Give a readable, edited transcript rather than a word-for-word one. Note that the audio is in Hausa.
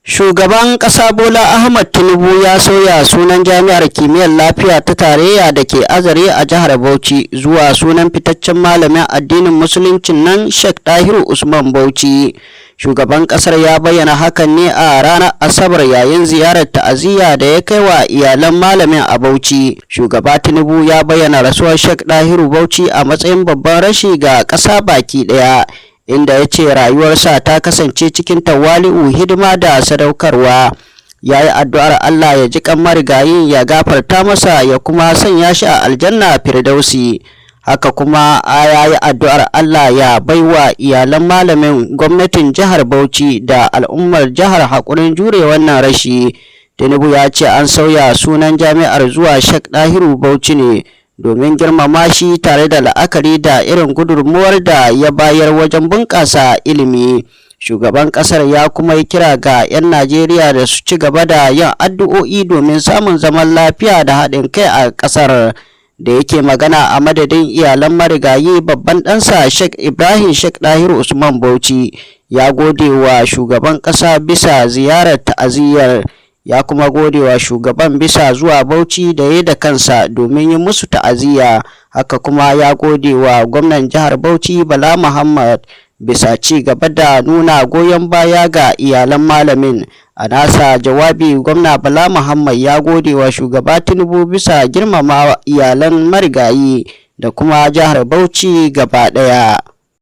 Shugaban ƙasa Bola Ahmed Tinubu ya sauya sunan Jami'ar Kimiyyar Lafiya ta Tarayya da ke Azare a jihar Bauchi zuwa sunan fitaccen malamin addinin Musuluncin nan Sheikh Dahiru Usman Bauchi. Shugaban ƙasar ya bayyana hakan ne a ranar Asabar yayin ziyarar ta'aziyya da ya kai wa iyalan malamin a Bauchi. Shugaba Tinubu ya bayyana rasuwar Sheikh Dahiru Bauchi a matsayin babban rashi ga ƙasa baki ɗaya, inda ya ce rayuwarsa ta kasance cikin tawali'u, hidima da sadaukarwa. Ya yi addu'ar Allah ya ji kan marigayin, ya gafarta masa, ya kuma sanya shi a aljanna firdausi. Haka kuma ya yi addu'ar Allah ya baiwa iyalan malamin, gwamnatin jihar Bauchi da al'ummar jihar haƙurin jure wannan rashi. Tinubu ya ce an sauya sunan jami'ar zuwa Sheikh Dahiru Bauchi ne domin girmama shi tare da la'akari da irin gudunmuwar da ya bayar wajen bunƙasa ilimi. Shugaban ƙasar ya kuma yi kira ga 'yan Najeriya da su ci gaba da yin addu'o'i domin samun zaman lafiya da haɗin kai a ƙasar. Da yake magana a madadin iyalan marigayi, babban ɗansa Sheikh Ibrahim Sheikh Dahiru Usman Bauchi ya gode wa shugaban ƙasa bisa ziyarar ta'aziyyar. Ya kuma gode wa shugaban bisa zuwa Bauchi da ya da kansa domin yi musu ta'aziyya. Haka kuma ya gode wa gwamnan jihar Bauchi Bala Muhammad bisa ci gaba da nuna goyon baya ga iyalan malamin. A nasa jawabi, gwamna Bala Muhammad ya gode wa shugaba Tinubu bisa girmama iyalan marigayi da kuma jihar Bauchi gaba ɗaya.